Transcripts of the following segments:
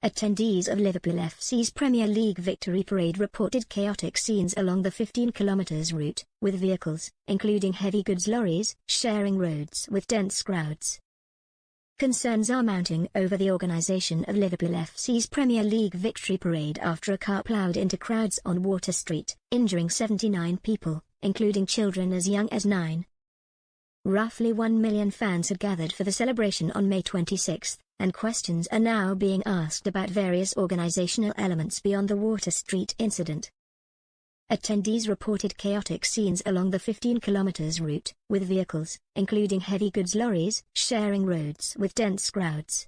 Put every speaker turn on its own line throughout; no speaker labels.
Attendees of Liverpool FC's Premier League victory parade reported chaotic scenes along the 15 km route, with vehicles, including heavy goods lorries, sharing roads with dense crowds. Concerns are mounting over the organisation of Liverpool FC's Premier League victory parade after a car ploughed into crowds on Water Street, injuring 79 people, including children as young as 9. Roughly 1 million fans had gathered for the celebration on May 26, and questions are now being asked about various organisational elements beyond the Water Street incident. Attendees reported chaotic scenes along the 15 km route, with vehicles, including heavy goods lorries, sharing roads with dense crowds.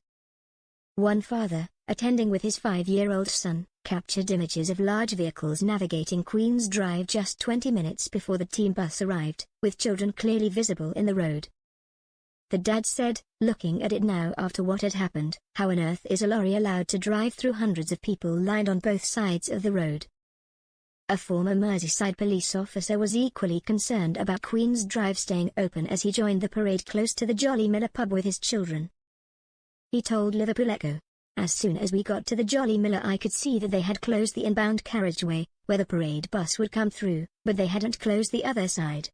One father, attending with his 5-year-old son, captured images of large vehicles navigating Queen's Drive just 20 minutes before the team bus arrived, with children clearly visible in the road. The dad said, "Looking at it now after what had happened, how on earth is a lorry allowed to drive through hundreds of people lined on both sides of the road?" A former Merseyside police officer was equally concerned about Queen's Drive staying open as he joined the parade close to the Jolly Miller pub with his children. He told Liverpool Echo, "As soon as we got to the Jolly Miller I could see that they had closed the inbound carriageway, where the parade bus would come through, but they hadn't closed the other side."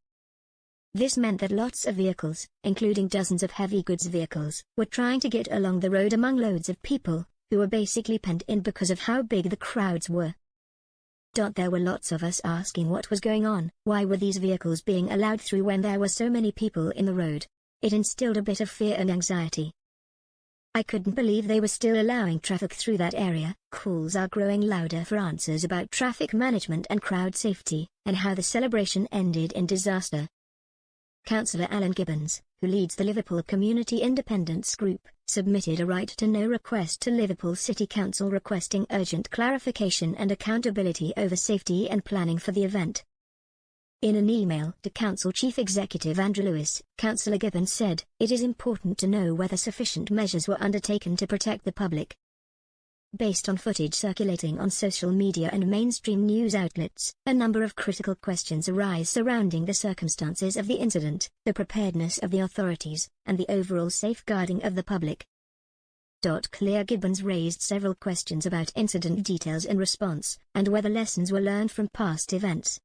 This meant that lots of vehicles, including dozens of heavy goods vehicles, were trying to get along the road among loads of people, who were basically penned in because of how big the crowds were. There were lots of us asking what was going on. Why were these vehicles being allowed through when there were so many people in the road? It instilled a bit of fear and anxiety. I couldn't believe they were still allowing traffic through that area. Calls are growing louder for answers about traffic management and crowd safety, and how the celebration ended in disaster. Councillor Alan Gibbons, who leads the Liverpool Community Independence Group, submitted a right-to-know request to Liverpool City Council requesting urgent clarification and accountability over safety and planning for the event. In an email to Council Chief Executive Andrew Lewis, Councillor Gibbons said, "It is important to know whether sufficient measures were undertaken to protect the public." Based on footage circulating on social media and mainstream news outlets, a number of critical questions arise surrounding the circumstances of the incident, the preparedness of the authorities, and the overall safeguarding of the public. Clear Gibbons raised several questions about incident details in response, and whether lessons were learned from past events.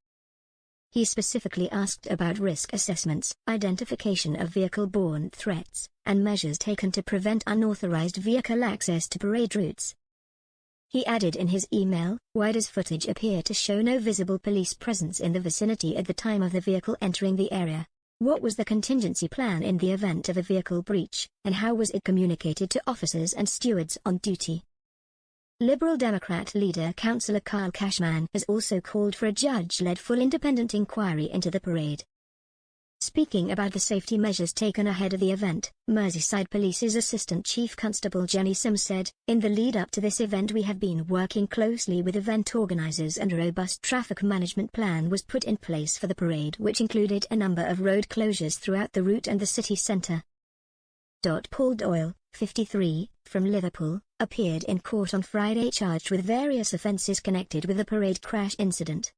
He specifically asked about risk assessments, identification of vehicle-borne threats, and measures taken to prevent unauthorized vehicle access to parade routes. He added in his email, "Why does footage appear to show no visible police presence in the vicinity at the time of the vehicle entering the area? What was the contingency plan in the event of a vehicle breach, and how was it communicated to officers and stewards on duty?" Liberal Democrat leader Councillor Kyle Cashman has also called for a judge-led full independent inquiry into the parade. Speaking about the safety measures taken ahead of the event, Merseyside Police's Assistant Chief Constable Jenny Sims said, "In the lead-up to this event we have been working closely with event organisers and a robust traffic management plan was put in place for the parade which included a number of road closures throughout the route and the city centre." Paul Doyle, 53, from Liverpool, appeared in court on Friday charged with various offences connected with the parade crash incident.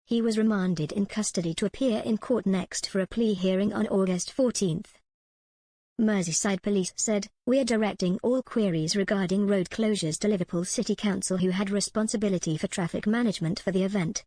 He was remanded in custody to appear in court next for a plea hearing on August 14. Merseyside Police said, "We are directing all queries regarding road closures to Liverpool City Council who had responsibility for traffic management for the event.